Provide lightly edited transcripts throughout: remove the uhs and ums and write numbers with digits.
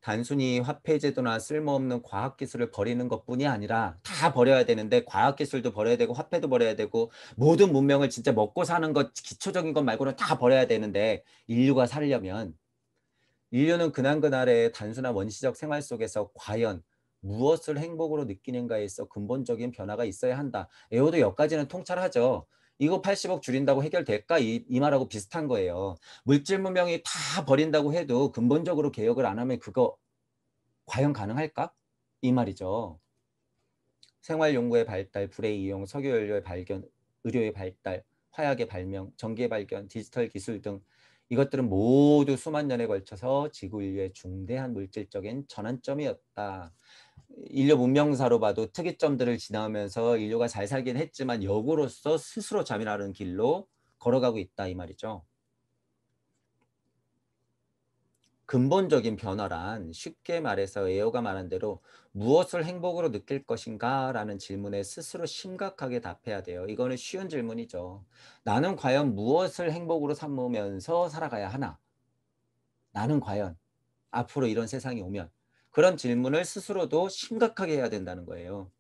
단순히 화폐 제도나 쓸모없는 과학 기술을 버리는 것뿐이 아니라 다 버려야 되는데, 과학 기술도 버려야 되고 화폐도 버려야 되고 모든 문명을 진짜 먹고 사는 것, 기초적인 것 말고는 다 버려야 되는데, 인류가 살려면 인류는 그날그날의 단순한 원시적 생활 속에서 과연 무엇을 행복으로 느끼는가에 있어 근본적인 변화가 있어야 한다. 에오도 여기까지는 통찰하죠. 이거 80억 줄인다고 해결될까? 이 말하고 비슷한 거예요. 물질 문명이 다 버린다고 해도 근본적으로 개혁을 안 하면 그거 과연 가능할까? 이 말이죠. 생활 연구의 발달, 불의 이용, 석유 연료의 발견, 의료의 발달, 화약의 발명, 전기의 발견, 디지털 기술 등 이것들은 모두 수만 년에 걸쳐서 지구 인류의 중대한 물질적인 전환점이었다. 인류 문명사로 봐도 특이점들을 지나면서 인류가 잘 살긴 했지만 역으로서 스스로 자멸하는 길로 걸어가고 있다, 이 말이죠. 근본적인 변화란 쉽게 말해서 에어가 말한 대로 무엇을 행복으로 느낄 것인가 라는 질문에 스스로 심각하게 답해야 돼요. 이거는 쉬운 질문이죠. 나는 과연 무엇을 행복으로 삼으면서 살아가야 하나? 나는 과연 앞으로 이런 세상이 오면, 그런 질문을 스스로도 심각하게 해야 된다는 거예요.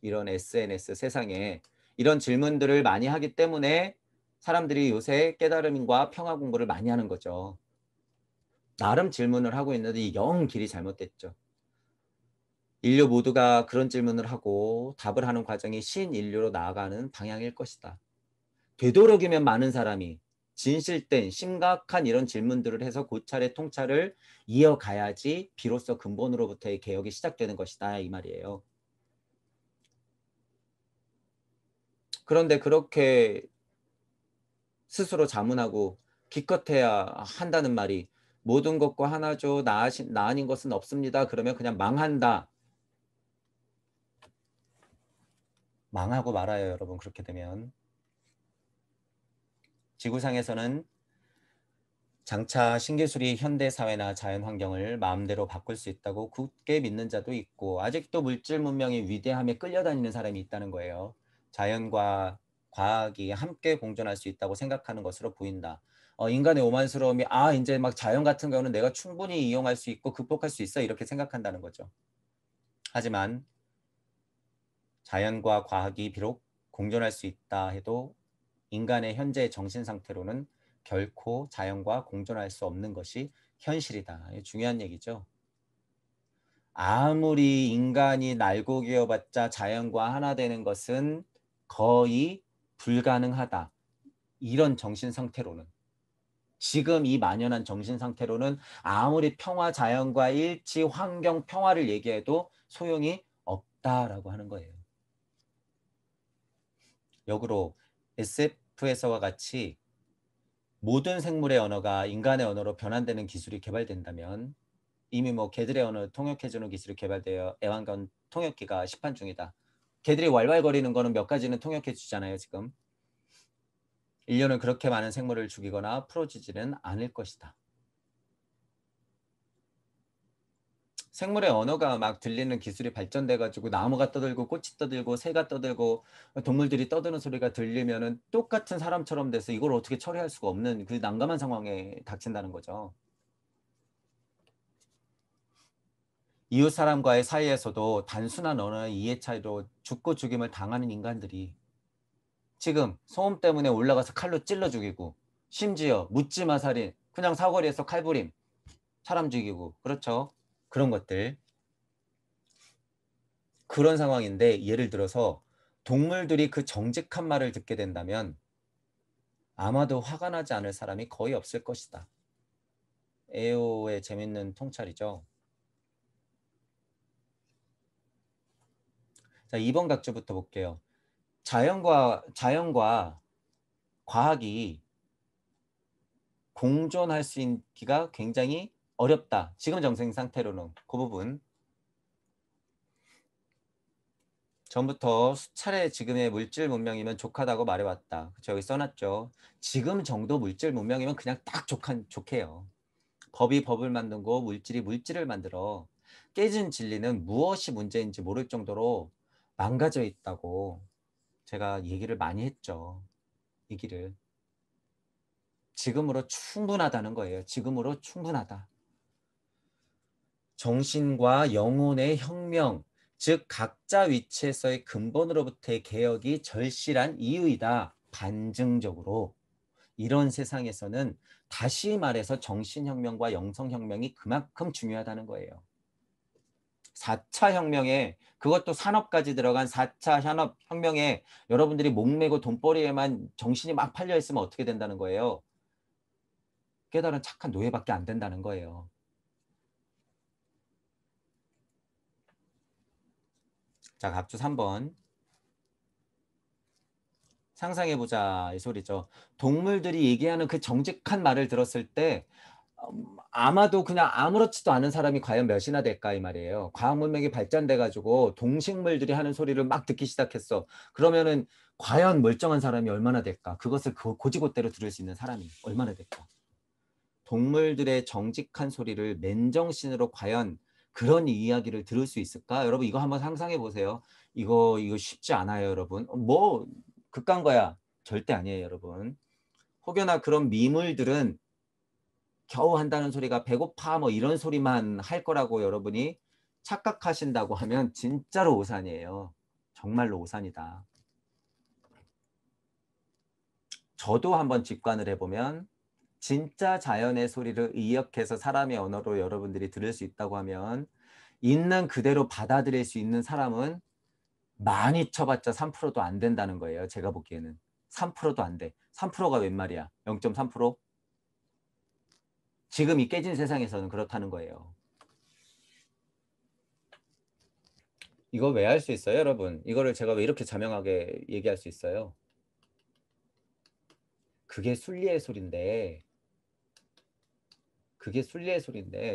이런 SNS 세상에 이런 질문들을 많이 하기 때문에 사람들이 요새 깨달음과 평화 공부를 많이 하는 거죠. 나름 질문을 하고 있는데 영 길이 잘못됐죠. 인류 모두가 그런 질문을 하고 답을 하는 과정이 신인류로 나아가는 방향일 것이다. 되도록이면 많은 사람이 진실된 심각한 이런 질문들을 해서 고찰의 통찰을 이어가야지 비로소 근본으로부터의 개혁이 시작되는 것이다, 이 말이에요. 그런데 그렇게 스스로 자문하고 기껏해야 한다는 말이 모든 것과 하나죠. 나 아닌 것은 없습니다. 그러면 그냥 망한다. 망하고 말아요, 여러분. 그렇게 되면. 지구상에서는 장차 신기술이 현대 사회나 자연 환경을 마음대로 바꿀 수 있다고 굳게 믿는 자도 있고, 아직도 물질 문명의 위대함에 끌려다니는 사람이 있다는 거예요. 자연과 과학이 함께 공존할 수 있다고 생각하는 것으로 보인다. 인간의 오만스러움이 이제 막 자연 같은 경우는 내가 충분히 이용할 수 있고 극복할 수 있어 이렇게 생각한다는 거죠. 하지만 자연과 과학이 비록 공존할 수 있다 해도 인간의 현재 정신 상태로는 결코 자연과 공존할 수 없는 것이 현실이다. 중요한 얘기죠. 아무리 인간이 날고 기어봤자 자연과 하나 되는 것은 거의 불가능하다. 이런 정신 상태로는. 지금 이 만연한 정신 상태로는 아무리 평화, 자연과 일치, 환경 평화를 얘기해도 소용이 없다라고 하는 거예요. 역으로 SF에서와 같이 모든 생물의 언어가 인간의 언어로 변환되는 기술이 개발된다면, 이미 뭐 개들의 언어를 통역해주는 기술이 개발되어 애완견 통역기가 시판 중이다. 개들이 왈왈거리는 거는 몇 가지는 통역해 주잖아요, 지금. 인류는 그렇게 많은 생물을 죽이거나 풀어주지는 않을 것이다. 생물의 언어가 막 들리는 기술이 발전돼가지고 나무가 떠들고 꽃이 떠들고 새가 떠들고 동물들이 떠드는 소리가 들리면은 똑같은 사람처럼 돼서 이걸 어떻게 처리할 수가 없는 그 난감한 상황에 닥친다는 거죠. 이웃 사람과의 사이에서도 단순한 언어의 이해 차이로 죽고 죽임을 당하는 인간들이 지금 소음 때문에 올라가서 칼로 찔러 죽이고, 심지어 묻지마 살인, 그냥 사거리에서 칼부림, 사람 죽이고, 그렇죠. 그런 것들. 그런 상황인데 예를 들어서 동물들이 그 정직한 말을 듣게 된다면 아마도 화가 나지 않을 사람이 거의 없을 것이다. 에오의 재밌는 통찰이죠. 자, 2번 각주부터 볼게요. 자연과 과학이 공존할 수 있기가 굉장히 어렵다. 지금 정생 상태로는 그 부분. 전부터 수차례 지금의 물질 문명이면 족하다고 말해왔다. 그쵸? 여기 써놨죠. 지금 정도 물질 문명이면 그냥 딱 좋게요. 법이 법을 만들고 물질이 물질을 만들어. 깨진 진리는 무엇이 문제인지 모를 정도로 망가져 있다고 제가 얘기를 많이 했죠. 이 길을. 지금으로 충분하다는 거예요. 지금으로 충분하다. 정신과 영혼의 혁명, 즉 각자 위치에서의 근본으로부터의 개혁이 절실한 이유이다. 반증적으로 이런 세상에서는 다시 말해서 정신혁명과 영성혁명이 그만큼 중요하다는 거예요. 4차 혁명에, 그것도 산업까지 들어간 4차 산업혁명에 여러분들이 목매고 돈벌이에만 정신이 막 팔려 있으면 어떻게 된다는 거예요? 깨달은 착한 노예밖에 안 된다는 거예요. 자, 각주 3번. 상상해보자 이 소리죠. 동물들이 얘기하는 그 정직한 말을 들었을 때 아마도 그냥 아무렇지도 않은 사람이 과연 몇이나 될까 이 말이에요. 과학 문명이 발전돼 가지고 동식물들이 하는 소리를 막 듣기 시작했어. 그러면은 과연 멀쩡한 사람이 얼마나 될까? 그것을 고지고대로 들을 수 있는 사람이 얼마나 될까? 동물들의 정직한 소리를 맨정신으로 과연 그런 이야기를 들을 수 있을까? 여러분 이거 한번 상상해 보세요. 이거 쉽지 않아요, 여러분. 뭐 극한 거야. 절대 아니에요, 여러분. 혹여나 그런 미물들은 겨우 한다는 소리가 배고파 뭐 이런 소리만 할 거라고 여러분이 착각하신다고 하면 진짜로 오산이에요. 정말로 오산이다. 저도 한번 직관을 해보면 진짜 자연의 소리를 의역해서 사람의 언어로 여러분들이 들을 수 있다고 하면 있는 그대로 받아들일 수 있는 사람은 많이 쳐봤자 3%도 안 된다는 거예요. 제가 보기에는 3%도 안 돼. 3%가 웬 말이야? 0.3%? 지금 이 깨진 세상에서는 그렇다는 거예요. 이거 왜 할 수 있어요, 여러분? 이거를 제가 왜 이렇게 자명하게 얘기할 수 있어요? 그게 순리의 소리인데,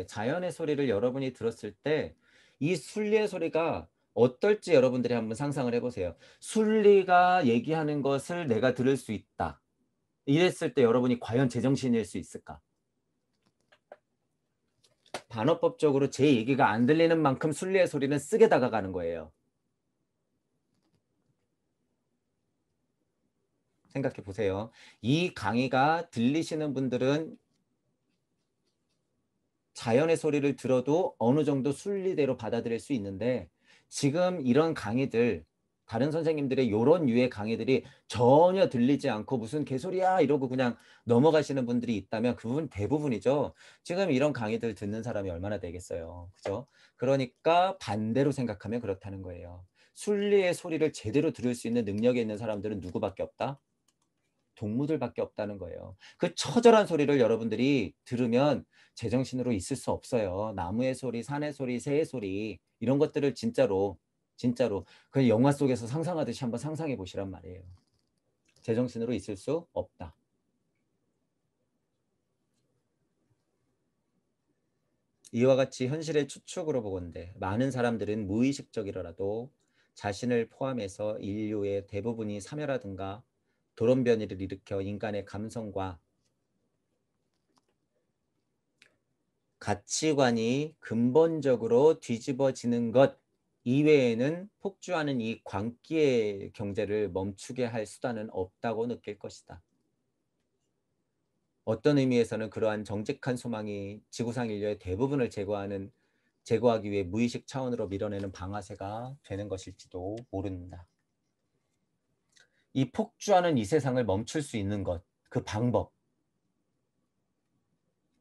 자연의 소리를 여러분이 들었을 때 이 순리의 소리가 어떨지 여러분들이 한번 상상을 해보세요. 순리가 얘기하는 것을 내가 들을 수 있다. 이랬을 때 여러분이 과연 제정신일 수 있을까? 반어법적으로 제 얘기가 안 들리는 만큼 순리의 소리는 쓰게 다가가는 거예요. 생각해 보세요. 이 강의가 들리시는 분들은 자연의 소리를 들어도 어느 정도 순리대로 받아들일 수 있는데 지금 이런 강의들 다른 선생님들의 이런 유의 강의들이 전혀 들리지 않고 무슨 개소리야 이러고 그냥 넘어가시는 분들이 있다면 그분 대부분이죠. 지금 이런 강의들 듣는 사람이 얼마나 되겠어요. 그죠? 그러니까 반대로 생각하면 그렇다는 거예요. 순리의 소리를 제대로 들을 수 있는 능력이 있는 사람들은 누구밖에 없다? 동무들밖에 없다는 거예요. 그 처절한 소리를 여러분들이 들으면 제정신으로 있을 수 없어요. 나무의 소리, 산의 소리, 새의 소리 이런 것들을 진짜로 그 영화 속에서 상상하듯이 한번 상상해 보시란 말이에요. 제정신으로 있을 수 없다. 이와 같이 현실의 추측으로 보건대 많은 사람들은 무의식적이라도 자신을 포함해서 인류의 대부분이 사멸하든가 돌연변이를 일으켜 인간의 감성과 가치관이 근본적으로 뒤집어지는 것 이외에는 폭주하는 이 광기의 경제를 멈추게 할 수단은 없다고 느낄 것이다. 어떤 의미에서는 그러한 정직한 소망이 지구상 인류의 대부분을 제거하기 위해 무의식 차원으로 밀어내는 방아쇠가 되는 것일지도 모른다. 이 폭주하는 이 세상을 멈출 수 있는 것, 그 방법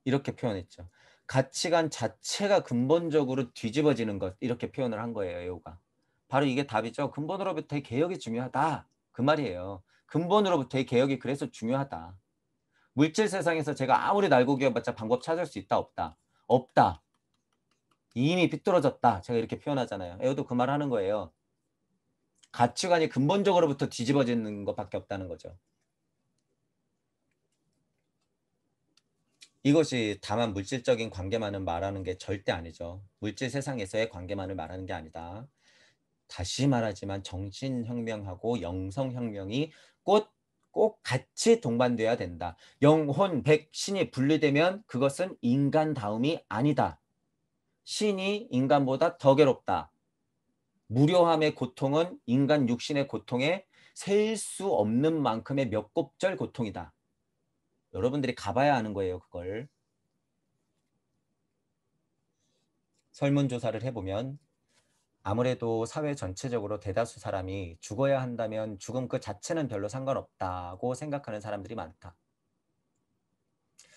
이렇게 표현했죠. 가치관 자체가 근본적으로 뒤집어지는 것 이렇게 표현을 한 거예요. 에오가. 바로 이게 답이죠. 근본으로부터의 개혁이 중요하다. 그 말이에요. 근본으로부터의 개혁이 그래서 중요하다. 물질 세상에서 제가 아무리 날고 기어봤자 방법 찾을 수 있다 없다. 없다. 이미 삐뚤어졌다. 제가 이렇게 표현하잖아요. 에오도 그 말 하는 거예요. 가치관이 근본적으로부터 뒤집어지는 것밖에 없다는 거죠. 이것이 다만 물질적인 관계만을 말하는 게 절대 아니죠. 물질 세상에서의 관계만을 말하는 게 아니다. 다시 말하지만 정신혁명하고 영성혁명이 꼭 같이 동반돼야 된다. 영혼, 백, 신이 분리되면 그것은 인간다움이 아니다. 신이 인간보다 더 괴롭다. 무료함의 고통은 인간 육신의 고통에 셀 수 없는 만큼의 몇 곱절 고통이다. 여러분들이 가봐야 하는 거예요, 그걸. 설문조사를 해보면 아무래도 사회 전체적으로 대다수 사람이 죽어야 한다면 죽음 그 자체는 별로 상관없다고 생각하는 사람들이 많다.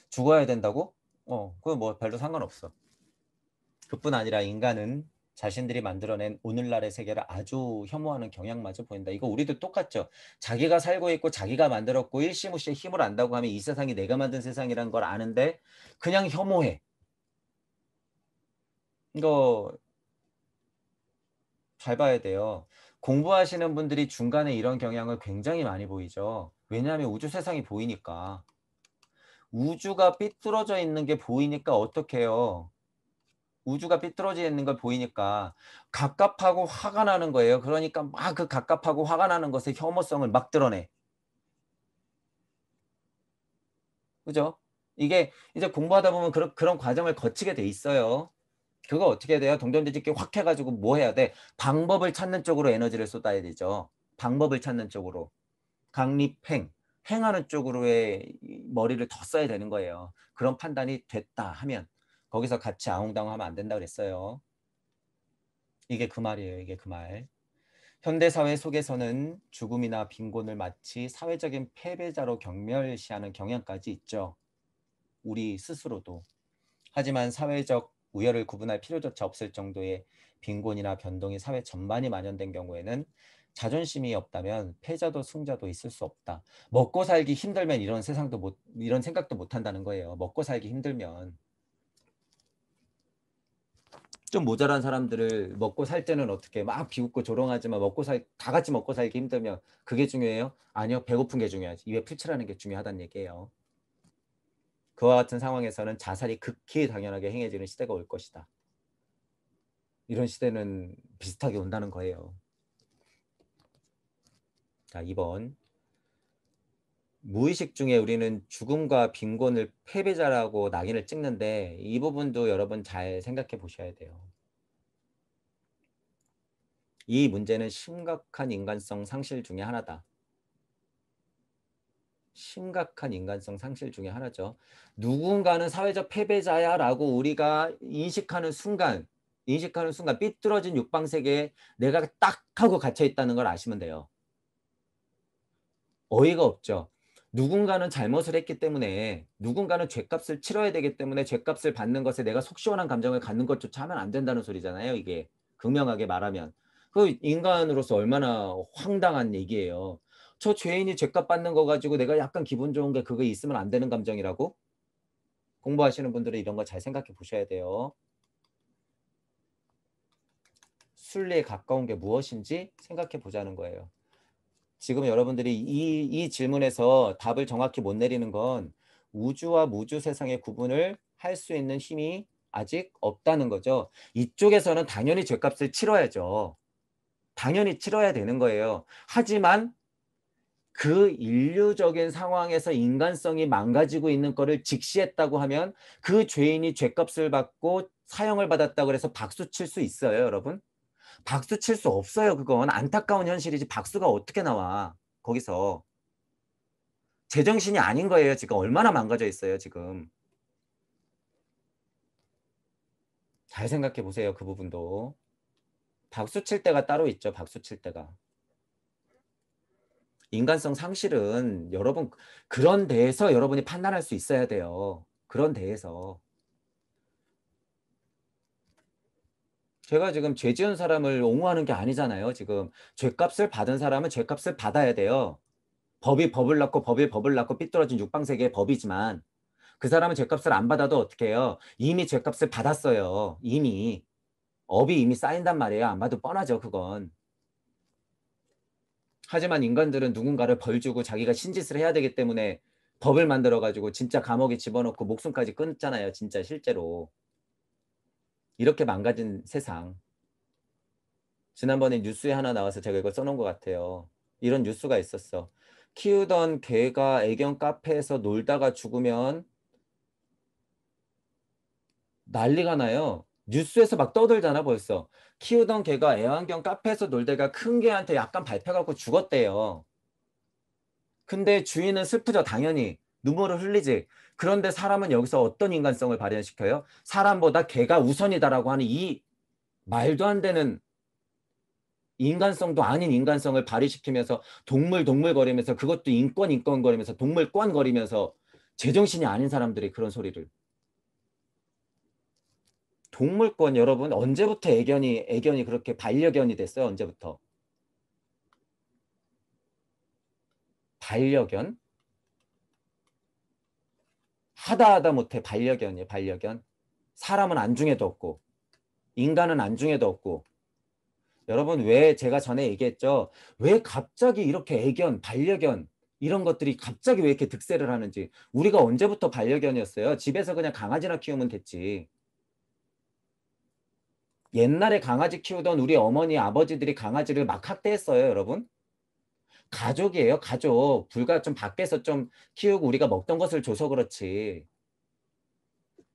죽어야 된다고? 그건 뭐 별로 상관없어. 그뿐 아니라 인간은 자신들이 만들어낸 오늘날의 세계를 아주 혐오하는 경향마저 보인다. 이거 우리도 똑같죠. 자기가 살고 있고 자기가 만들었고 일시무시에 힘을 안다고 하면 이 세상이 내가 만든 세상이라는 걸 아는데 그냥 혐오해. 이거 잘 봐야 돼요. 공부하시는 분들이 중간에 이런 경향을 굉장히 많이 보이죠. 왜냐하면 우주 세상이 보이니까. 우주가 삐뚤어져 있는 게 보이니까 어떻게 해요? 우주가 삐뚤어져 있는 걸 보이니까 갑갑하고 화가 나는 거예요. 그러니까 막 그 갑갑하고 화가 나는 것의 혐오성을 막 드러내. 그죠? 이게 이제 공부하다 보면 그런 과정을 거치게 돼 있어요. 그거 어떻게 돼요? 동전뒤집기 확 해가지고 뭐 해야 돼? 방법을 찾는 쪽으로 에너지를 쏟아야 되죠. 방법을 찾는 쪽으로. 강립행, 행하는 쪽으로의 머리를 더 써야 되는 거예요. 그런 판단이 됐다 하면 거기서 같이 아웅다웅하면 안 된다 그랬어요. 이게 그 말이에요. 이게 그 말. 현대사회 속에서는 죽음이나 빈곤을 마치 사회적인 패배자로 경멸시하는 경향까지 있죠. 우리 스스로도. 하지만 사회적 우열을 구분할 필요조차 없을 정도의 빈곤이나 변동이 사회 전반이 만연된 경우에는 자존심이 없다면 패자도 승자도 있을 수 없다. 먹고 살기 힘들면 이런 생각도 못 한다는 거예요. 먹고 살기 힘들면. 좀 모자란 사람들을 먹고 살 때는 어떻게 막 비웃고 조롱하지만 다 같이 먹고 살기 힘들면 그게 중요해요? 아니요. 배고픈 게 중요하지. 입에 풀칠하는 게 중요하다는 얘기예요. 그와 같은 상황에서는 자살이 극히 당연하게 행해지는 시대가 올 것이다. 이런 시대는 비슷하게 온다는 거예요. 자, 2번. 무의식 중에 우리는 죽음과 빈곤을 패배자라고 낙인을 찍는데 이 부분도 여러분 잘 생각해 보셔야 돼요. 이 문제는 심각한 인간성 상실 중에 하나다. 심각한 인간성 상실 중에 하나죠. 누군가는 사회적 패배자야 라고 우리가 인식하는 순간 삐뚤어진 육방세계에 내가 딱 하고 갇혀 있다는 걸 아시면 돼요. 어이가 없죠. 누군가는 잘못을 했기 때문에 누군가는 죗값을 치러야 되기 때문에 죗값을 받는 것에 내가 속 시원한 감정을 갖는 것조차 하면 안 된다는 소리잖아요. 이게 극명하게 말하면. 그 인간으로서 얼마나 황당한 얘기예요. 저 죄인이 죗값 받는 거 가지고 내가 약간 기분 좋은 게 그거 있으면 안 되는 감정이라고? 공부하시는 분들은 이런 거 잘 생각해 보셔야 돼요. 순리에 가까운 게 무엇인지 생각해 보자는 거예요. 지금 여러분들이 이 질문에서 답을 정확히 못 내리는 건 우주와 무주 세상의 구분을 할 수 있는 힘이 아직 없다는 거죠. 이쪽에서는 당연히 죗값을 치러야죠. 당연히 치러야 되는 거예요. 하지만 그 인류적인 상황에서 인간성이 망가지고 있는 거를 직시했다고 하면 그 죄인이 죗값을 받고 사형을 받았다고 해서 박수 칠 수 있어요, 여러분? 박수 칠 수 없어요. 그건 안타까운 현실이지 박수가 어떻게 나와 거기서. 제정신이 아닌 거예요. 지금 얼마나 망가져 있어요. 지금. 잘 생각해 보세요. 그 부분도. 박수 칠 때가 따로 있죠. 박수 칠 때가. 인간성 상실은 여러분 그런 데에서 여러분이 판단할 수 있어야 돼요. 그런 데에서. 제가 지금 죄 지은 사람을 옹호하는 게 아니잖아요. 지금 죄값을 받은 사람은 죄값을 받아야 돼요. 법이 법을 낳고 법이 법을 낳고 삐뚤어진 육방세계의 법이지만 그 사람은 죄값을 안 받아도 어떻게 해요? 이미 죄값을 받았어요. 이미. 업이 이미 쌓인단 말이에요. 안 봐도 뻔하죠. 그건. 하지만 인간들은 누군가를 벌 주고 자기가 신짓을 해야 되기 때문에 법을 만들어가지고 진짜 감옥에 집어넣고 목숨까지 끊잖아요. 진짜 실제로. 이렇게 망가진 세상. 지난번에 뉴스에 하나 나와서 제가 이걸 써놓은 것 같아요. 이런 뉴스가 있었어. 키우던 개가 애견 카페에서 놀다가 죽으면 난리가 나요. 뉴스에서 막 떠들잖아 벌써. 키우던 개가 애완견 카페에서 놀다가 큰 개한테 약간 밟혀갖고 죽었대요. 근데 주인은 슬프죠, 당연히. 눈물을 흘리지. 그런데 사람은 여기서 어떤 인간성을 발현시켜요? 사람보다 개가 우선이다라고 하는 이 말도 안 되는 인간성도 아닌 인간성을 발휘시키면서 동물 거리면서 그것도 인권 거리면서 동물권 거리면서 제정신이 아닌 사람들이 그런 소리를. 동물권 여러분 언제부터 애견이 그렇게 반려견이 됐어요? 언제부터? 반려견? 하다 못해 반려견이에요, 반려견. 사람은 안중에도 없고 인간은 안중에도 없고. 여러분 왜 제가 전에 얘기했죠? 왜 갑자기 이렇게 애견, 반려견 이런 것들이 갑자기 왜 이렇게 득세를 하는지. 우리가 언제부터 반려견이었어요? 집에서 그냥 강아지나 키우면 됐지. 옛날에 강아지 키우던 우리 어머니, 아버지들이 강아지를 막 학대했어요, 여러분. 가족이에요, 가족. 불과 좀 밖에서 좀 키우고 우리가 먹던 것을 줘서 그렇지.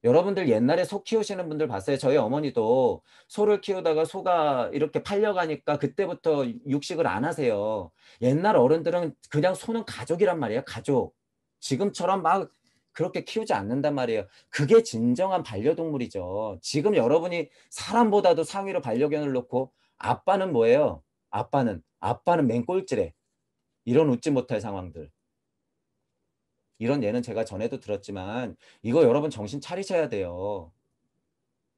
여러분들 옛날에 소 키우시는 분들 봤어요? 저희 어머니도 소를 키우다가 소가 이렇게 팔려가니까 그때부터 육식을 안 하세요. 옛날 어른들은 그냥 소는 가족이란 말이에요. 가족. 지금처럼 막 그렇게 키우지 않는단 말이에요. 그게 진정한 반려동물이죠. 지금 여러분이 사람보다도 상위로 반려견을 놓고 아빠는 뭐예요? 아빠는 맹꼴찌래. 이런 웃지 못할 상황들. 이런 예는 제가 전에도 들었지만 이거 여러분 정신 차리셔야 돼요.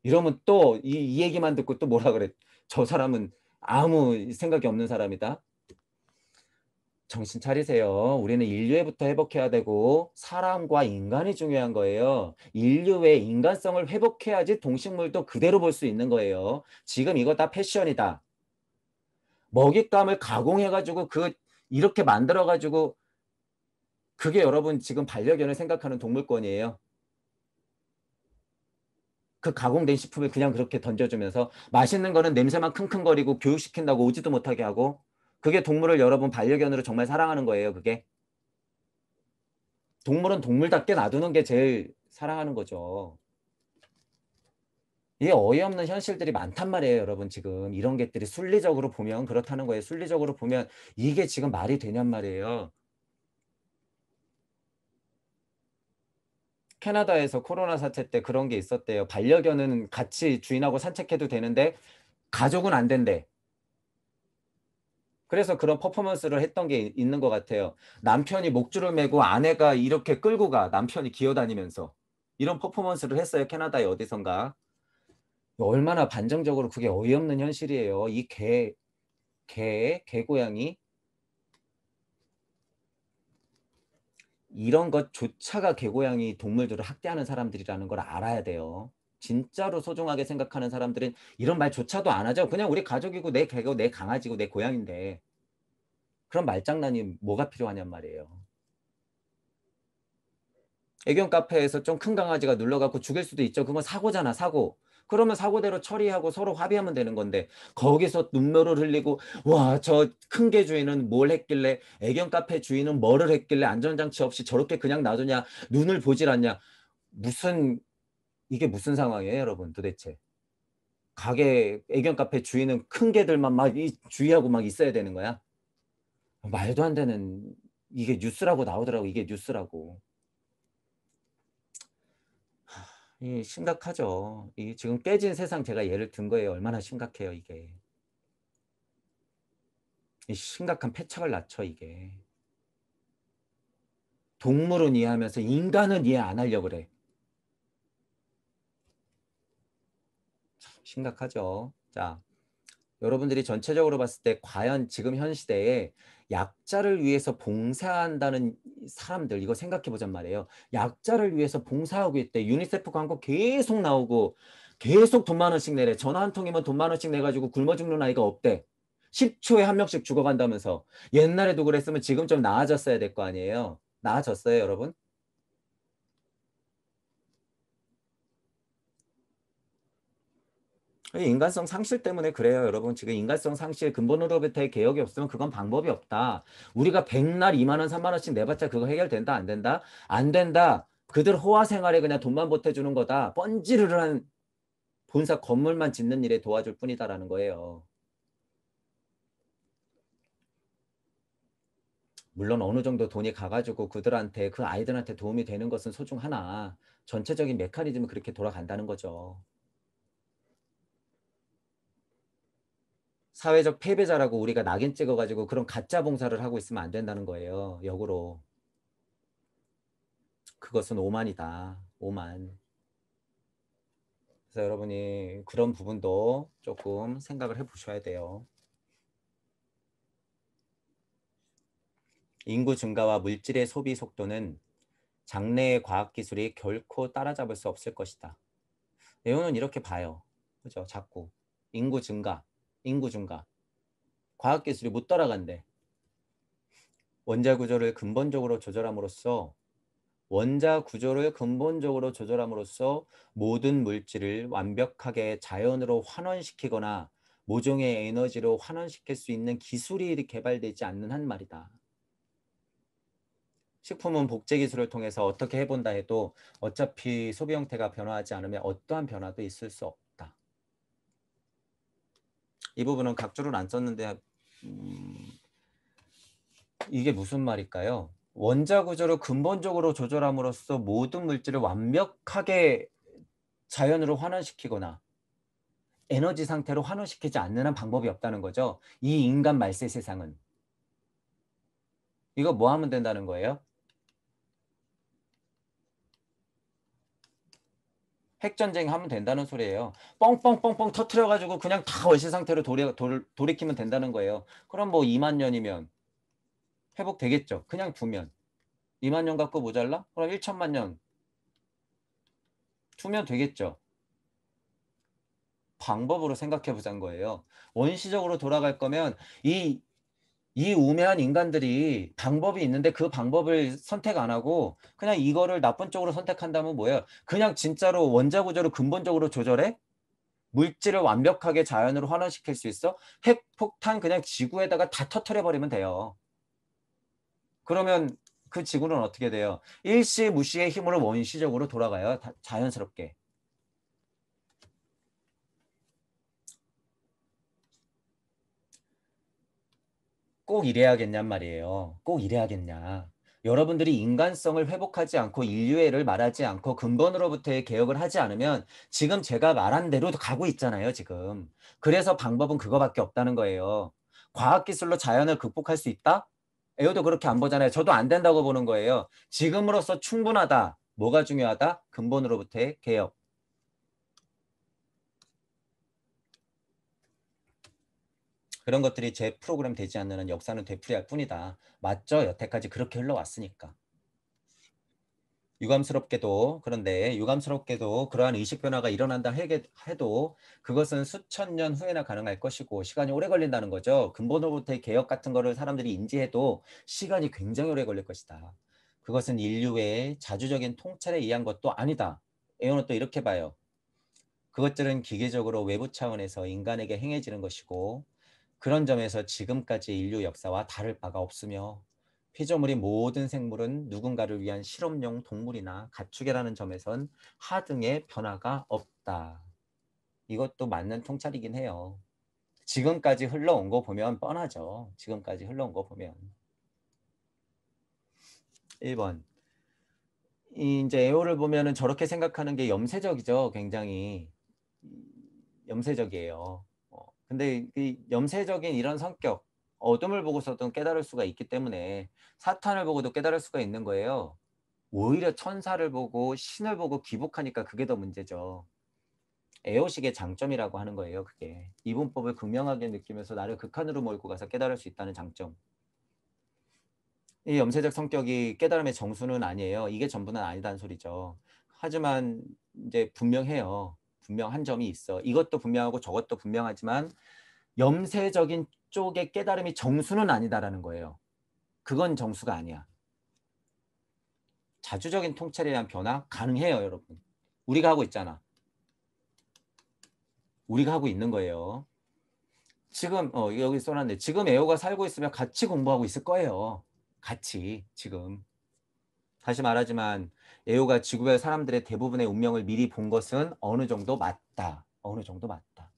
이러면 또 이 얘기만 듣고 또 뭐라 그래. 저 사람은 아무 생각이 없는 사람이다. 정신 차리세요. 우리는 인류애부터 회복해야 되고 사람과 인간이 중요한 거예요. 인류의 인간성을 회복해야지 동식물도 그대로 볼 수 있는 거예요. 지금 이거 다 패션이다. 먹잇감을 가공해가지고 이렇게 만들어가지고 그게 여러분 지금 반려견을 생각하는 동물권이에요. 그 가공된 식품을 그냥 그렇게 던져주면서 맛있는 거는 냄새만 킁킁거리고 교육시킨다고 오지도 못하게 하고 그게 동물을 여러분 반려견으로 정말 사랑하는 거예요, 그게. 동물은 동물답게 놔두는 게 제일 사랑하는 거죠. 이게 어이없는 현실들이 많단 말이에요, 여러분. 지금 이런 것들이 순리적으로 보면 그렇다는 거예요. 순리적으로 보면 이게 지금 말이 되냔 말이에요. 캐나다에서 코로나 사태 때 그런 게 있었대요. 반려견은 같이 주인하고 산책해도 되는데 가족은 안 된대. 그래서 그런 퍼포먼스를 했던 게 있는 것 같아요. 남편이 목줄을 메고 아내가 이렇게 끌고 가. 남편이 기어다니면서. 이런 퍼포먼스를 했어요. 캐나다의 어디선가. 얼마나 반정적으로 그게 어이없는 현실이에요. 이 개고양이. 이런 것조차가 개고양이 동물들을 학대하는 사람들이라는 걸 알아야 돼요. 진짜로 소중하게 생각하는 사람들은 이런 말조차도 안 하죠. 그냥 우리 가족이고 내 개고 내 강아지고 내 고양인데 그런 말장난이 뭐가 필요하냔 말이에요. 애견 카페에서 좀 큰 강아지가 눌러갖고 죽일 수도 있죠. 그건 사고잖아, 사고. 그러면 사고대로 처리하고 서로 합의하면 되는 건데 거기서 눈물을 흘리고 와, 저 큰 개 주인은 뭘 했길래 애견 카페 주인은 뭐를 했길래 안전장치 없이 저렇게 그냥 놔두냐 눈을 보질 않냐 무슨 이게 무슨 상황이에요, 여러분 도대체. 가게 애견 카페 주인은 큰 개들만 막 주의하고 막 있어야 되는 거야? 말도 안 되는 이게 뉴스라고 나오더라고. 이게 뉴스라고. 이 심각하죠. 이 지금 깨진 세상 제가 예를 든 거예요. 얼마나 심각해요, 이게. 이 심각한 패착을 낳죠, 이게. 동물은 이해하면서 인간은 이해 안 하려고 그래. 심각하죠. 자, 여러분들이 전체적으로 봤을 때 과연 지금 현 시대에 약자를 위해서 봉사한다는 사람들 이거 생각해 보잔 말이에요. 약자를 위해서 봉사하고 있대. 유니세프 광고 계속 나오고 계속 돈 10,000원씩 내래. 전화 한 통이면 돈 10,000원씩 내가지고 굶어 죽는 아이가 없대. 10초에 한 명씩 죽어간다면서. 옛날에도 그랬으면 지금 좀 나아졌어야 될 거 아니에요. 나아졌어요, 여러분? 인간성 상실 때문에 그래요, 여러분. 지금 인간성 상실 근본으로부터의 개혁이 없으면 그건 방법이 없다. 우리가 백날 2만 원, 3만 원씩 내봤자 그거 해결된다, 안 된다? 안 된다. 그들 호화 생활에 그냥 돈만 보태주는 거다. 본사 건물만 짓는 일에 도와줄 뿐이다라는 거예요. 물론 어느 정도 돈이 가가지고 그들한테 그 아이들한테 도움이 되는 것은 소중하나 전체적인 메커니즘은 그렇게 돌아간다는 거죠. 사회적 패배자라고 우리가 낙인 찍어가지고 그런 가짜 봉사를 하고 있으면 안 된다는 거예요. 역으로. 그것은 오만이다. 오만. 그래서 여러분이 그런 부분도 조금 생각을 해보셔야 돼요. 인구 증가와 물질의 소비 속도는 장래의 과학기술이 결코 따라잡을 수 없을 것이다. 네오는 이렇게 봐요. 그죠? 자꾸. 인구 증가, 인구 증가. 과학기술이 못 따라간대. 원자 구조를 근본적으로 조절함으로써 모든 물질을 완벽하게 자연으로 환원시키거나 모종의 에너지로 환원시킬 수 있는 기술이 개발되지 않는 한 말이다. 식품은 복제 기술을 통해서 어떻게 해본다 해도 어차피 소비 형태가 변화하지 않으면 어떠한 변화도 있을 수 없다. 이 부분은 각주를 안 썼는데 이게 무슨 말일까요? 원자 구조를 근본적으로 조절함으로써 모든 물질을 완벽하게 자연으로 환원시키거나 에너지 상태로 환원시키지 않는 한 방법이 없다는 거죠. 이 인간 말세 세상은. 이거 뭐 하면 된다는 거예요? 핵전쟁 하면 된다는 소리예요. 뻥뻥뻥뻥 터트려가지고 그냥 다 원시 상태로 돌이키면 된다는 거예요. 그럼 뭐 2만 년이면 회복되겠죠. 그냥 두면. 2만 년 갖고 모자라? 그럼 1천만 년 두면 되겠죠. 방법으로 생각해 보자는 거예요. 원시적으로 돌아갈 거면 이 우매한 인간들이 방법이 있는데 그 방법을 선택 안 하고 그냥 이거를 나쁜 쪽으로 선택한다면 뭐예요? 그냥 진짜로 원자 구조를 근본적으로 조절해? 물질을 완벽하게 자연으로 환원시킬 수 있어? 핵폭탄 그냥 지구에다가 다 터트려 버리면 돼요. 그러면 그 지구는 어떻게 돼요? 일시무시의 힘으로 원시적으로 돌아가요. 자연스럽게. 꼭 이래야겠냔 말이에요. 꼭 이래야겠냐. 여러분들이 인간성을 회복하지 않고 인류애를 말하지 않고 근본으로부터의 개혁을 하지 않으면 지금 제가 말한 대로 가고 있잖아요, 지금. 그래서 방법은 그거밖에 없다는 거예요. 과학기술로 자연을 극복할 수 있다? 에어도 그렇게 안 보잖아요. 저도 안 된다고 보는 거예요. 지금으로서 충분하다. 뭐가 중요하다? 근본으로부터의 개혁. 그런 것들이 제 프로그램 되지 않는 한 역사는 되풀이할 뿐이다. 맞죠? 여태까지 그렇게 흘러왔으니까. 그런데 유감스럽게도 그러한 의식 변화가 일어난다 해도 그것은 수천 년 후에나 가능할 것이고 시간이 오래 걸린다는 거죠. 근본으로부터의 개혁 같은 거를 사람들이 인지해도 시간이 굉장히 오래 걸릴 것이다. 그것은 인류의 자주적인 통찰에 의한 것도 아니다. 에어는 또 이렇게 봐요. 그것들은 기계적으로 외부 차원에서 인간에게 행해지는 것이고 그런 점에서 지금까지 인류 역사와 다를 바가 없으며 피조물인 모든 생물은 누군가를 위한 실험용 동물이나 가축이라는 점에선 하등의 변화가 없다. 이것도 맞는 통찰이긴 해요. 지금까지 흘러온 거 보면 뻔하죠. 지금까지 흘러온 거 보면. 1번. 이제 에오를 보면은 저렇게 생각하는 게 염세적이죠. 굉장히 염세적이에요. 근데 이 염세적인 이런 성격, 어둠을 보고서도 깨달을 수가 있기 때문에 사탄을 보고도 깨달을 수가 있는 거예요. 오히려 천사를 보고 신을 보고 귀복하니까 그게 더 문제죠. 에오식의 장점이라고 하는 거예요. 그게 이분법을 극명하게 느끼면서 나를 극한으로 몰고 가서 깨달을 수 있다는 장점. 이 염세적 성격이 깨달음의 정수는 아니에요. 이게 전부는 아니다는 소리죠. 하지만 이제 분명해요. 분명한 점이 있어. 이것도 분명하고 저것도 분명하지만 염세적인 쪽의 깨달음이 정수는 아니다라는 거예요. 그건 정수가 아니야. 자주적인 통찰에 대한 변화 가능해요, 여러분. 우리가 하고 있잖아. 우리가 하고 있는 거예요. 지금 여기 써놨네. 지금 에오가 살고 있으면 같이 공부하고 있을 거예요. 같이 지금. 다시 말하지만 에오가 지구별 사람들의 대부분의 운명을 미리 본 것은 어느 정도 맞다. 어느 정도 맞다.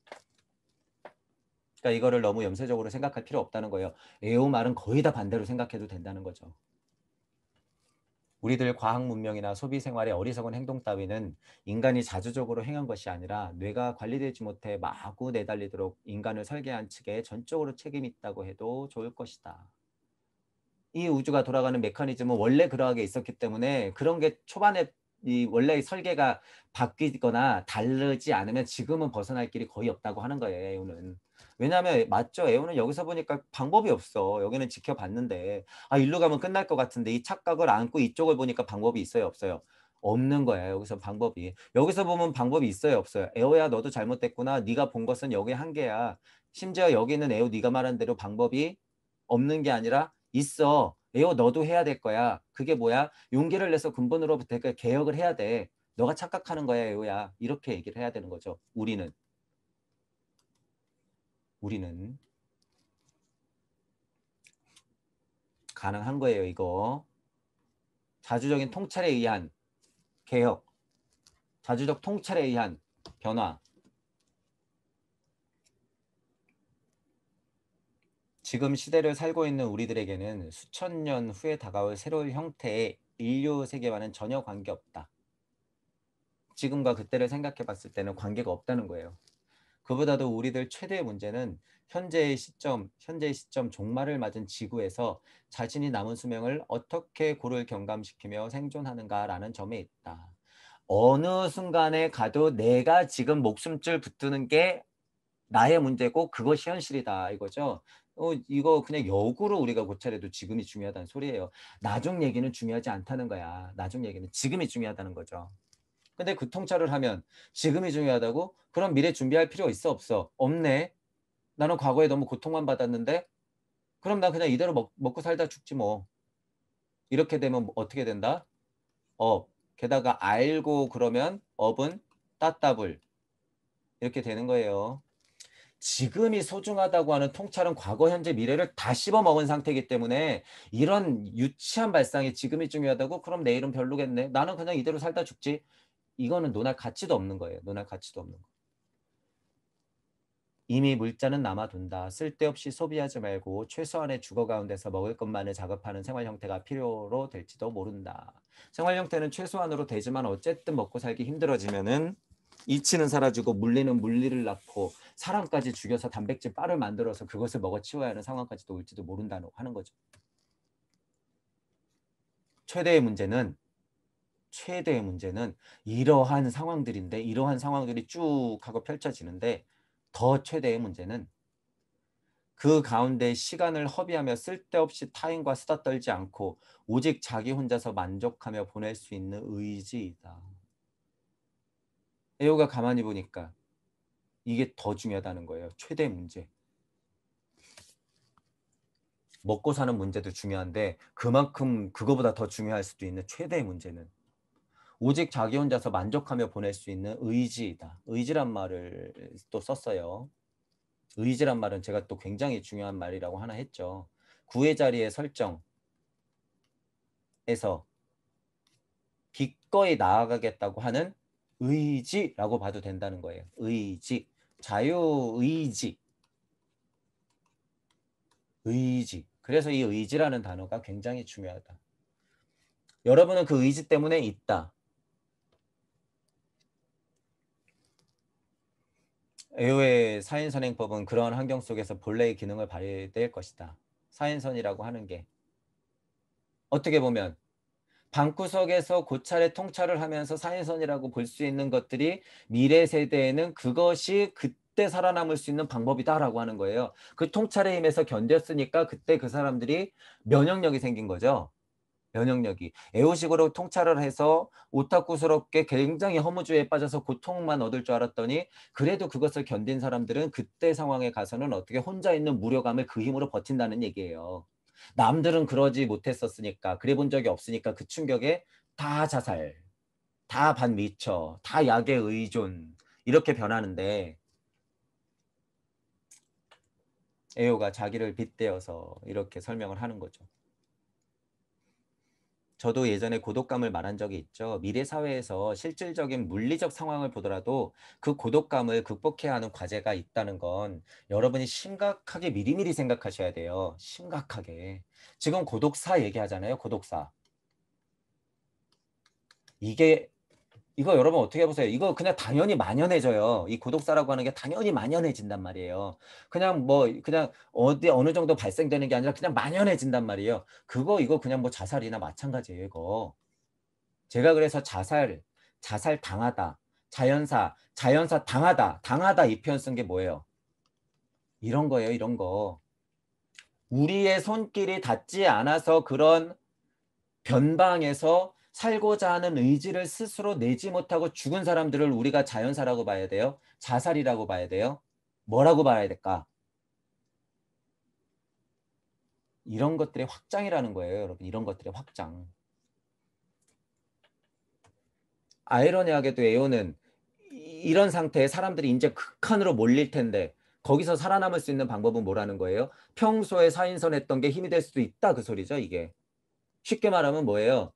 그러니까 이거를 너무 염세적으로 생각할 필요 없다는 거예요. 에오 말은 거의 다 반대로 생각해도 된다는 거죠. 우리들 과학 문명이나 소비 생활의 어리석은 행동 따위는 인간이 자주적으로 행한 것이 아니라 뇌가 관리되지 못해 마구 내달리도록 인간을 설계한 측에 전적으로 책임이 있다고 해도 좋을 것이다. 이 우주가 돌아가는 메커니즘은 원래 그러하게 있었기 때문에 그런 게 초반에 이 원래 설계가 바뀌거나 다르지 않으면 지금은 벗어날 길이 거의 없다고 하는 거예요. 에오는. 왜냐하면 맞죠. 에오는 여기서 보니까 방법이 없어. 여기는 지켜봤는데 아 일로 가면 끝날 것 같은데 이 착각을 안고 이쪽을 보니까 방법이 있어요, 없어요? 없는 거야. 여기서 방법이. 여기서 보면 방법이 있어요, 없어요? 에오야 너도 잘못됐구나. 네가 본 것은 여기 한계야. 심지어 여기는 에오 네가 말한 대로 방법이 없는 게 아니라 있어. 에어 너도 해야 될 거야. 그게 뭐야? 용기를 내서 근본으로부터 개혁을 해야 돼. 너가 착각하는 거야, 에어야. 이렇게 얘기를 해야 되는 거죠. 우리는 가능한 거예요, 이거. 자주적인 통찰에 의한 개혁, 자주적 통찰에 의한 변화. 지금 시대를 살고 있는 우리들에게는 수천 년 후에 다가올 새로운 형태의 인류 세계와는 전혀 관계없다. 지금과 그때를 생각해 봤을 때는 관계가 없다는 거예요. 그보다도 우리들 최대의 문제는 현재의 시점 종말을 맞은 지구에서 자신이 남은 수명을 어떻게 고를 경감시키며 생존하는가라는 점에 있다. 어느 순간에 가도 내가 지금 목숨줄 붙드는 게 나의 문제고 그것이 현실이다 이거죠. 이거 그냥 역으로 우리가 고찰해도 지금이 중요하다는 소리예요. 나중 얘기는 중요하지 않다는 거야. 나중 얘기는 지금이 중요하다는 거죠. 근데 그 통찰을 하면 지금이 중요하다고? 그럼 미래 준비할 필요 있어 없어? 없네. 나는 과거에 너무 고통만 받았는데 그럼 나 그냥 이대로 먹고 살다 죽지 뭐. 이렇게 되면 어떻게 된다? 업. 게다가 알고 그러면 업은 따따블. 이렇게 되는 거예요. 지금이 소중하다고 하는 통찰은 과거, 현재, 미래를 다 씹어먹은 상태이기 때문에 이런 유치한 발상이 지금이 중요하다고? 그럼 내일은 별로겠네. 나는 그냥 이대로 살다 죽지. 이거는 논할 가치도 없는 거예요. 논할 가치도 없는 거. 이미 물자는 남아둔다. 쓸데없이 소비하지 말고 최소한의 주거 가운데서 먹을 것만을 자급하는 생활 형태가 필요로 될지도 모른다. 생활 형태는 최소한으로 되지만 어쨌든 먹고 살기 힘들어지면은 이치는 사라지고 물리는 물리를 낳고 사람까지 죽여서 단백질 바를 만들어서 그것을 먹어 치워야 하는 상황까지도 올지도 모른다고 하는 거죠. 최대의 문제는 최대의 문제는 이러한 상황들인데 이러한 상황들이 쭉 하고 펼쳐지는데 더 최대의 문제는 그 가운데 시간을 허비하며 쓸데없이 타인과 수다 떨지 않고 오직 자기 혼자서 만족하며 보낼 수 있는 의지이다. 에오가 가만히 보니까 이게 더 중요하다는 거예요. 최대 문제. 먹고 사는 문제도 중요한데 그만큼 그거보다 더 중요할 수도 있는 최대의 문제는 오직 자기 혼자서 만족하며 보낼 수 있는 의지이다. 의지란 말을 또 썼어요. 의지란 말은 제가 또 굉장히 중요한 말이라고 하나 했죠. 구의 자리의 설정에서 기꺼이 나아가겠다고 하는 의지라고 봐도 된다는 거예요. 의지, 자유의지, 의지. 그래서 이 의지라는 단어가 굉장히 중요하다. 여러분은 그 의지 때문에 있다. 에오의 사인선행법은 그러한 환경 속에서 본래의 기능을 발휘될 것이다. 사인선이라고 하는 게 어떻게 보면 방구석에서 고찰의 통찰을 하면서 사인선이라고 볼 수 있는 것들이 미래 세대에는 그것이 그때 살아남을 수 있는 방법이다라고 하는 거예요. 그 통찰의 힘에서 견뎠으니까 그때 그 사람들이 면역력이 생긴 거죠. 면역력이. 애호식으로 통찰을 해서 오타쿠스럽게 굉장히 허무주의에 빠져서 고통만 얻을 줄 알았더니 그래도 그것을 견딘 사람들은 그때 상황에 가서는 어떻게 혼자 있는 무력감을 그 힘으로 버틴다는 얘기예요. 남들은 그러지 못했었으니까 그래 본 적이 없으니까 그 충격에 다 자살, 다 반미처, 다 약에 의존 이렇게 변하는데 에오가 자기를 빗대어서 이렇게 설명을 하는 거죠. 저도 예전에 고독감을 말한 적이 있죠. 미래 사회에서 실질적인 물리적 상황을 보더라도 그 고독감을 극복해야 하는 과제가 있다는 건 여러분이 심각하게 미리미리 생각하셔야 돼요. 심각하게. 지금 고독사 얘기하잖아요. 고독사. 이게 이거 여러분 어떻게 보세요? 이거 그냥 당연히 만연해져요. 이 고독사라고 하는 게 당연히 만연해진단 말이에요. 그냥 뭐 그냥 어디 어느 정도 발생되는 게 아니라 그냥 만연해진단 말이에요. 그거 이거 그냥 뭐 자살이나 마찬가지예요, 이거. 제가 그래서 자살 당하다, 자연사 당하다, 당하다 이 표현 쓴 게 뭐예요? 이런 거예요, 이런 거. 우리의 손길이 닿지 않아서 그런 변방에서 살고자 하는 의지를 스스로 내지 못하고 죽은 사람들을 우리가 자연사라고 봐야 돼요? 자살이라고 봐야 돼요? 뭐라고 봐야 될까? 이런 것들의 확장이라는 거예요, 여러분. 이런 것들의 확장. 아이러니하게도 에오는 이런 상태에 사람들이 이제 극한으로 몰릴 텐데 거기서 살아남을 수 있는 방법은 뭐라는 거예요? 평소에 사인선했던 게 힘이 될 수도 있다 그 소리죠, 이게. 쉽게 말하면 뭐예요?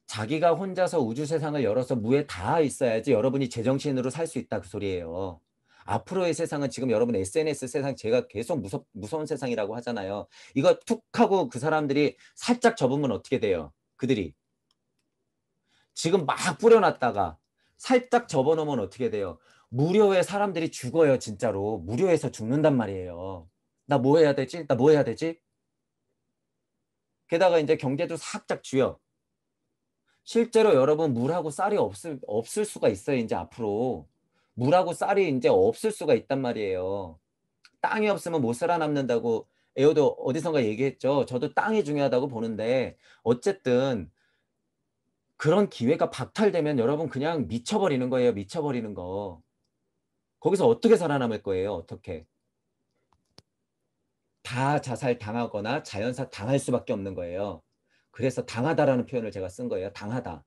자기가 혼자서 우주 세상을 열어서 무에 닿아 있어야지 여러분이 제정신으로 살 수 있다 그 소리예요. 앞으로의 세상은 지금 여러분 SNS 세상 제가 계속 무서운 세상이라고 하잖아요. 이거 툭 하고 그 사람들이 살짝 접으면 어떻게 돼요? 그들이 지금 막 뿌려놨다가 살짝 접어놓으면 어떻게 돼요? 무료에 사람들이 죽어요, 진짜로. 무료에서 죽는단 말이에요. 나 뭐 해야 되지? 나 뭐 해야 되지? 게다가 이제 경제도 살짝 쥐어. 실제로 여러분 물하고 쌀이 없을 수가 있어요, 이제 앞으로. 물하고 쌀이 이제 없을 수가 있단 말이에요. 땅이 없으면 못 살아남는다고 에어도 어디선가 얘기했죠. 저도 땅이 중요하다고 보는데 어쨌든 그런 기회가 박탈되면 여러분 그냥 미쳐버리는 거예요. 미쳐버리는 거. 거기서 어떻게 살아남을 거예요? 어떻게? 다 자살 당하거나 자연사 당할 수밖에 없는 거예요. 그래서 당하다라는 표현을 제가 쓴 거예요. 당하다.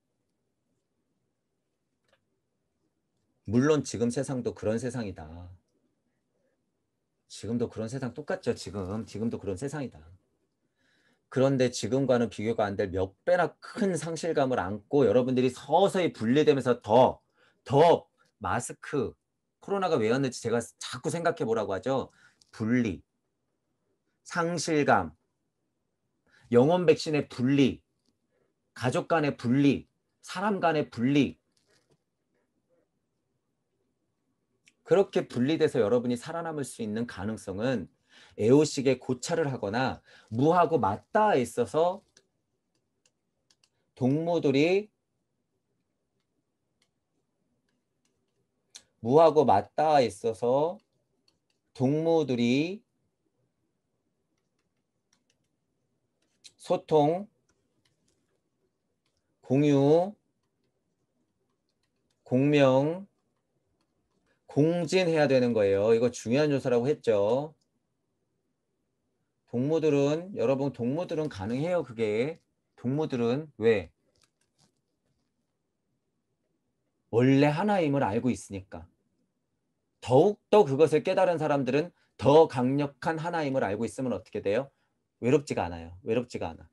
물론 지금 세상도 그런 세상이다. 지금도 그런 세상 똑같죠. 지금도 그런 세상이다. 그런데 지금과는 비교가 안 될 몇 배나 큰 상실감을 안고 여러분들이 서서히 분리되면서 더 마스크, 코로나가 왜 왔는지 제가 자꾸 생각해 보라고 하죠. 분리, 상실감, 영혼 백신의 분리, 가족 간의 분리, 사람 간의 분리. 그렇게 분리돼서 여러분이 살아남을 수 있는 가능성은 애호식에 고찰을 하거나 무하고 맞닿아 있어서 동무들이 무하고 맞닿아 있어서 동무들이 소통, 공유, 공명, 공진해야 되는 거예요. 이거 중요한 요소라고 했죠. 여러분 동무들은 가능해요. 그게. 동무들은 왜? 원래 하나임을 알고 있으니까. 더욱더 그것을 깨달은 사람들은 더 강력한 하나임을 알고 있으면 어떻게 돼요? 외롭지가 않아요. 외롭지가 않아.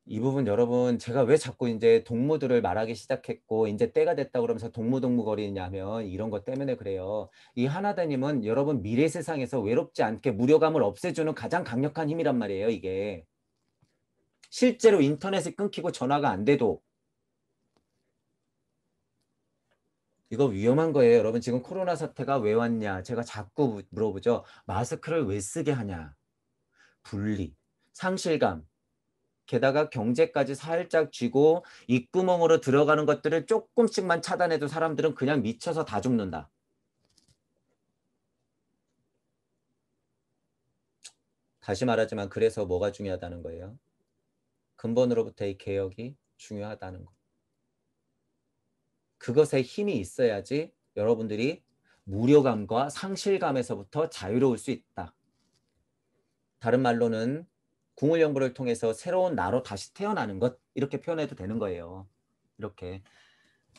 이 부분 여러분 제가 왜 자꾸 이제 동무들을 말하기 시작했고 이제 때가 됐다 그러면서 동무거리냐면 이런 것 때문에 그래요. 이 하나다님은 여러분 미래 세상에서 외롭지 않게 무료감을 없애주는 가장 강력한 힘이란 말이에요. 이게. 실제로 인터넷이 끊기고 전화가 안 돼도 이거 위험한 거예요. 여러분 지금 코로나 사태가 왜 왔냐. 제가 자꾸 물어보죠. 마스크를 왜 쓰게 하냐. 분리, 상실감. 게다가 경제까지 살짝 쥐고 입구멍으로 들어가는 것들을 조금씩만 차단해도 사람들은 그냥 미쳐서 다 죽는다. 다시 말하지만 그래서 뭐가 중요하다는 거예요? 근본으로부터의 개혁이 중요하다는 거. 그것에 힘이 있어야지 여러분들이 무료감과 상실감에서부터 자유로울 수 있다. 다른 말로는 궁을연구를 통해서 새로운 나로 다시 태어나는 것 이렇게 표현해도 되는 거예요. 이렇게.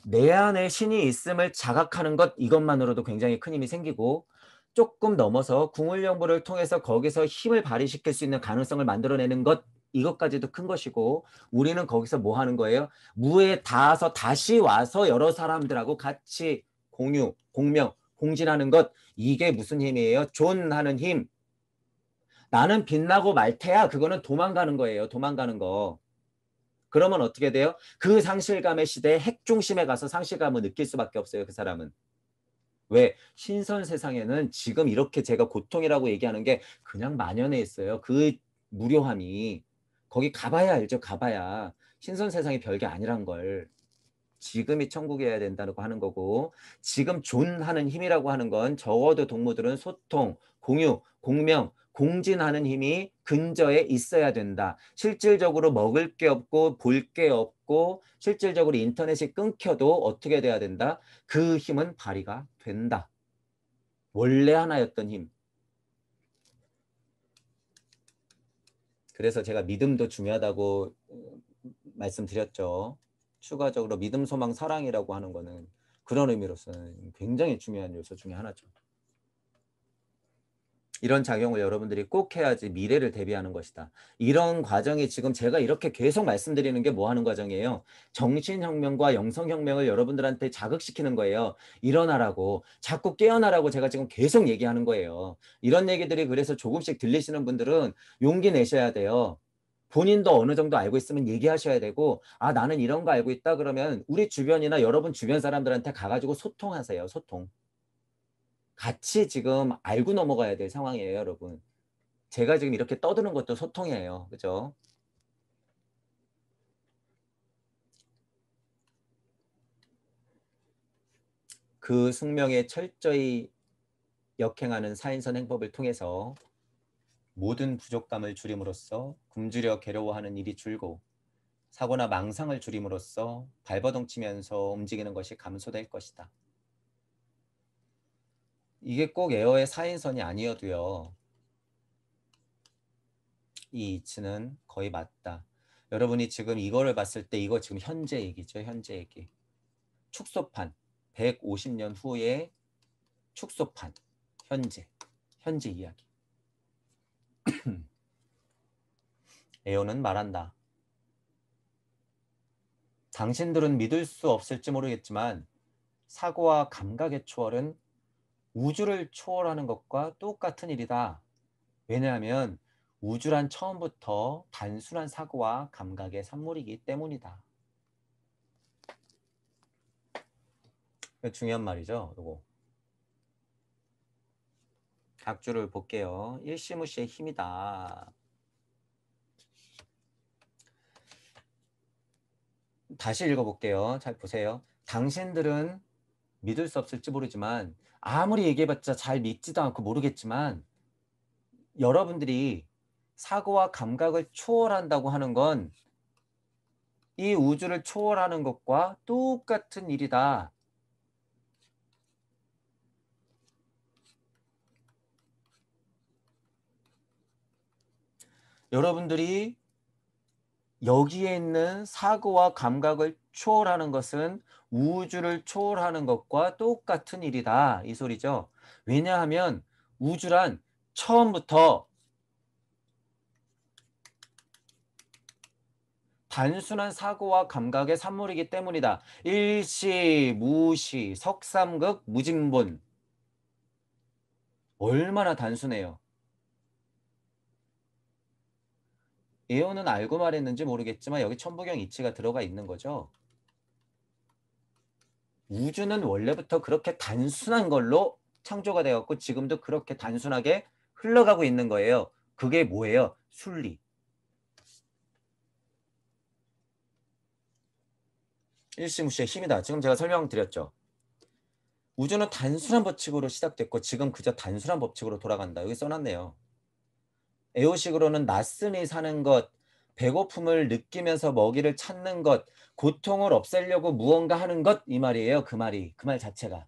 내 안에 신이 있음을 자각하는 것 이것만으로도 굉장히 큰 힘이 생기고 조금 넘어서 궁을연구를 통해서 거기서 힘을 발휘시킬 수 있는 가능성을 만들어내는 것 이것까지도 큰 것이고 우리는 거기서 뭐 하는 거예요? 무에 닿아서 다시 와서 여러 사람들하고 같이 공유, 공명, 공진하는 것. 이게 무슨 힘이에요? 존하는 힘. 나는 빛나고 말 테야. 그거는 도망가는 거예요. 도망가는 거. 그러면 어떻게 돼요? 그 상실감의 시대에 핵중심에 가서 상실감을 느낄 수밖에 없어요. 그 사람은. 왜? 신선 세상에는 지금 이렇게 제가 고통이라고 얘기하는 게 그냥 만연해 있어요. 그 무료함이. 거기 가봐야 알죠. 가봐야. 신선 세상이 별게 아니란 걸. 지금이 천국이어야 된다고 하는 거고 지금 존하는 힘이라고 하는 건 적어도 동무들은 소통, 공유, 공명, 공진하는 힘이 근저에 있어야 된다. 실질적으로 먹을 게 없고 볼 게 없고 실질적으로 인터넷이 끊겨도 어떻게 돼야 된다? 그 힘은 발휘가 된다. 원래 하나였던 힘. 그래서 제가 믿음도 중요하다고 말씀드렸죠. 추가적으로 믿음, 소망, 사랑이라고 하는 거는 그런 의미로서는 굉장히 중요한 요소 중에 하나죠. 이런 작용을 여러분들이 꼭 해야지 미래를 대비하는 것이다. 이런 과정이 지금 제가 이렇게 계속 말씀드리는 게 뭐 하는 과정이에요? 정신혁명과 영성혁명을 여러분들한테 자극시키는 거예요. 일어나라고. 자꾸 깨어나라고 제가 지금 계속 얘기하는 거예요. 이런 얘기들이 그래서 조금씩 들리시는 분들은 용기 내셔야 돼요. 본인도 어느 정도 알고 있으면 얘기하셔야 되고 아 나는 이런 거 알고 있다 그러면 우리 주변이나 여러분 주변 사람들한테 가가지고 소통하세요. 소통. 같이 지금 알고 넘어가야 될 상황이에요, 여러분. 제가 지금 이렇게 떠드는 것도 소통이에요. 그죠? 그 숙명에 철저히 역행하는 사인선 행법을 통해서 모든 부족감을 줄임으로써 굶주려 괴로워하는 일이 줄고 사고나 망상을 줄임으로써 발버둥치면서 움직이는 것이 감소될 것이다. 이게 꼭 에어의 사인선이 아니어도요. 이 이치는 거의 맞다. 여러분이 지금 이거를 봤을 때 이거 지금 현재 얘기죠. 현재 얘기. 축소판. 150년 후에 축소판. 현재 이야기. 에어는 말한다. 당신들은 믿을 수 없을지 모르겠지만 사고와 감각의 초월은 우주를 초월하는 것과 똑같은 일이다. 왜냐하면 우주란 처음부터 단순한 사고와 감각의 산물이기 때문이다. 중요한 말이죠. 이거. 각주를 볼게요. 일시무시의 힘이다. 다시 읽어볼게요. 잘 보세요. 당신들은 믿을 수 없을지 모르지만 아무리 얘기해봤자 잘 믿지도 않고 모르겠지만 여러분들이 사고와 감각을 초월한다고 하는 건 이 우주를 초월하는 것과 똑같은 일이다. 여러분들이 여기에 있는 사고와 감각을 초월하는 것은 우주를 초월하는 것과 똑같은 일이다. 이 소리죠. 왜냐하면 우주란 처음부터 단순한 사고와 감각의 산물이기 때문이다. 일시, 무시, 석삼극, 무진본. 얼마나 단순해요. 에어는 알고 말했는지 모르겠지만 여기 천부경 이치가 들어가 있는 거죠. 우주는 원래부터 그렇게 단순한 걸로 창조가 되었고 지금도 그렇게 단순하게 흘러가고 있는 거예요. 그게 뭐예요? 순리. 일시무시의 힘이다. 지금 제가 설명드렸죠. 우주는 단순한 법칙으로 시작됐고 지금 그저 단순한 법칙으로 돌아간다. 여기 써놨네요. 에오식으로는 낯선이 사는 것, 배고픔을 느끼면서 먹이를 찾는 것, 고통을 없애려고 무언가 하는 것, 이 말이에요. 그 말이. 그 말 자체가.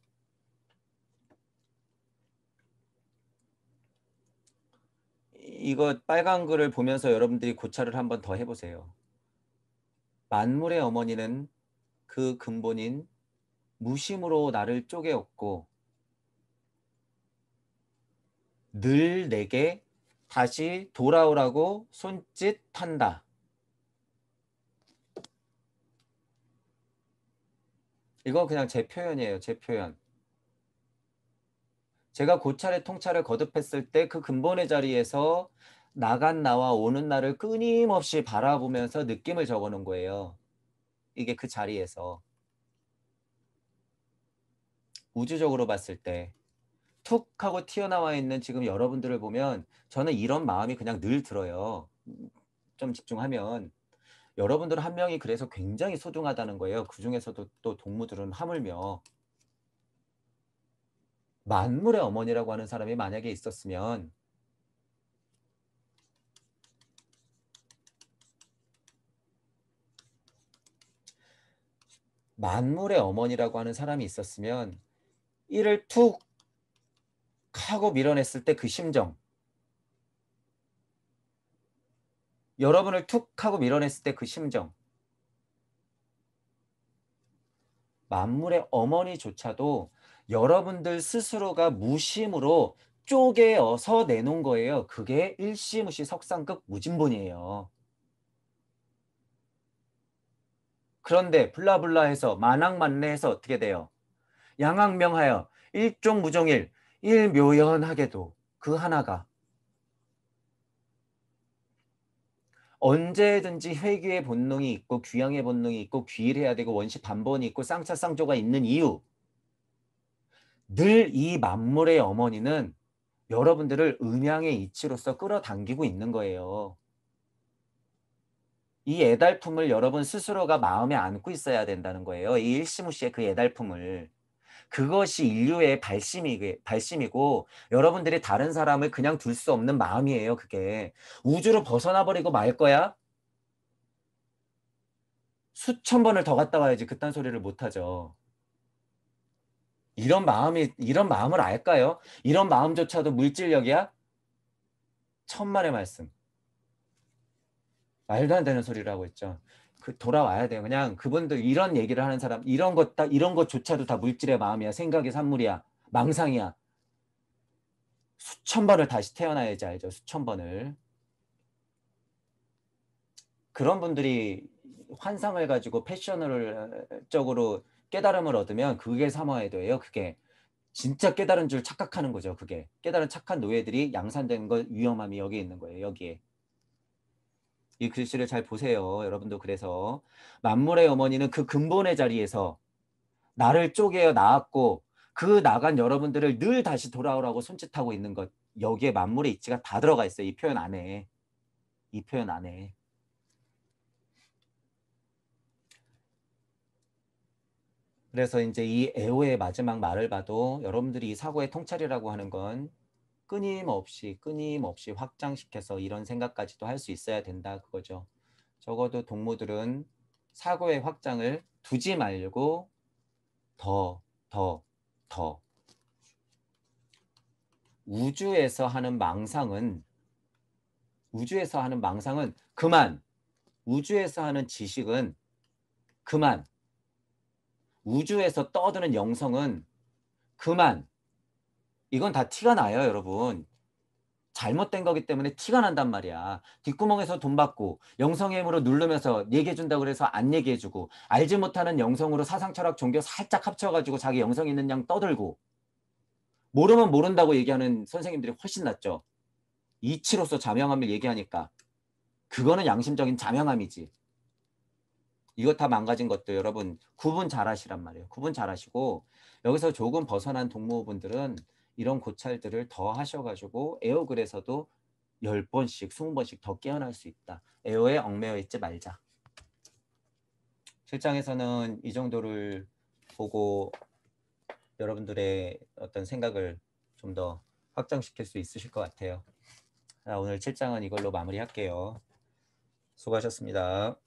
이거 빨간 글을 보면서 여러분들이 고찰을 한번 더 해보세요. 만물의 어머니는 그 근본인 무심으로 나를 쪼개었고 늘 내게 다시 돌아오라고 손짓한다. 이거 그냥 제 표현이에요. 제 표현. 제가 고찰의 통찰을 거듭했을 때 그 근본의 자리에서 나간 나와 오는 나를 끊임없이 바라보면서 느낌을 적어놓은 거예요. 이게 그 자리에서. 우주적으로 봤을 때 툭 하고 튀어나와 있는 지금 여러분들을 보면 저는 이런 마음이 그냥 늘 들어요. 좀 집중하면. 여러분들 한 명이 그래서 굉장히 소중하다는 거예요. 그중에서도 또 동무들은 하물며 만물의 어머니라고 하는 사람이 만약에 있었으면 만물의 어머니라고 하는 사람이 있었으면 이를 툭 하고 밀어냈을 때 그 심정, 여러분을 툭 하고 밀어냈을 때 그 심정, 만물의 어머니조차도 여러분들 스스로가 무심으로 쪼개어서 내놓은 거예요. 그게 일시무시 석상급 무진본이에요. 그런데 블라블라해서 만학만래해서 어떻게 돼요? 양악명하여 일종무종일 일묘연하게도 그 하나가 언제든지 회귀의 본능이 있고 귀양의 본능이 있고 귀일해야 되고 원시 반본이 있고 쌍차쌍조가 있는 이유, 늘 이 만물의 어머니는 여러분들을 음양의 이치로서 끌어당기고 있는 거예요. 이 애달품을 여러분 스스로가 마음에 안고 있어야 된다는 거예요. 이 일시무시의 그 애달품을. 그것이 인류의 발심이고 여러분들이 다른 사람을 그냥 둘 수 없는 마음이에요. 그게. 우주로 벗어나 버리고 말 거야? 수천 번을 더 갔다 와야지 그딴 소리를 못하죠. 이런 마음을 알까요? 이런 마음조차도 물질력이야? 천만의 말씀. 말도 안 되는 소리를 하고 있죠. 그 돌아와야 돼요. 그냥 그분들 이런 얘기를 하는 사람 이런 것조차도 다 물질의 마음이야. 생각의 산물이야. 망상이야. 수천 번을 다시 태어나야지 알죠. 수천 번을. 그런 분들이 환상을 가지고 패셔널적으로 깨달음을 얻으면 그게 사마에도예요. 그게 진짜 깨달은 줄 착각하는 거죠. 그게 깨달은 착한 노예들이 양산되는 거 위험함이 여기에 있는 거예요. 여기에. 이 글씨를 잘 보세요. 여러분도 그래서 만물의 어머니는 그 근본의 자리에서 나를 쪼개어 나왔고 그 나간 여러분들을 늘 다시 돌아오라고 손짓하고 있는 것. 여기에 만물의 이치가 다 들어가 있어요. 이 표현 안에. 이 표현 안에. 그래서 이제 이 애호의 마지막 말을 봐도 여러분들이 이 사고의 통찰이라고 하는 건 끊임없이 확장시켜서 이런 생각까지도 할 수 있어야 된다 그거죠. 적어도 동무들은 사고의 확장을 두지 말고 더, 더, 더. 우주에서 하는 망상은 그만. 우주에서 하는 지식은 그만. 우주에서 떠드는 영성은 그만. 이건 다 티가 나요, 여러분. 잘못된 거기 때문에 티가 난단 말이야. 뒷구멍에서 돈 받고 영성의 힘으로 누르면서 얘기해준다고 그래서 안 얘기해주고 알지 못하는 영성으로 사상, 철학, 종교 살짝 합쳐가지고 자기 영성 있는 양 떠들고 모르면 모른다고 얘기하는 선생님들이 훨씬 낫죠. 이치로서 자명함을 얘기하니까 그거는 양심적인 자명함이지. 이거 다 망가진 것도 여러분 구분 잘 하시란 말이에요. 구분 잘 하시고 여기서 조금 벗어난 동무분들은 이런 고찰들을 더 하셔가지고 에어글에서도 10번씩 20번씩 더 깨어날 수 있다. 에어에 얽매여 있지 말자. 실장에서는 이 정도를 보고 여러분들의 어떤 생각을 좀 더 확장시킬 수 있으실 것 같아요. 자, 오늘 7장은 이걸로 마무리할게요. 수고하셨습니다.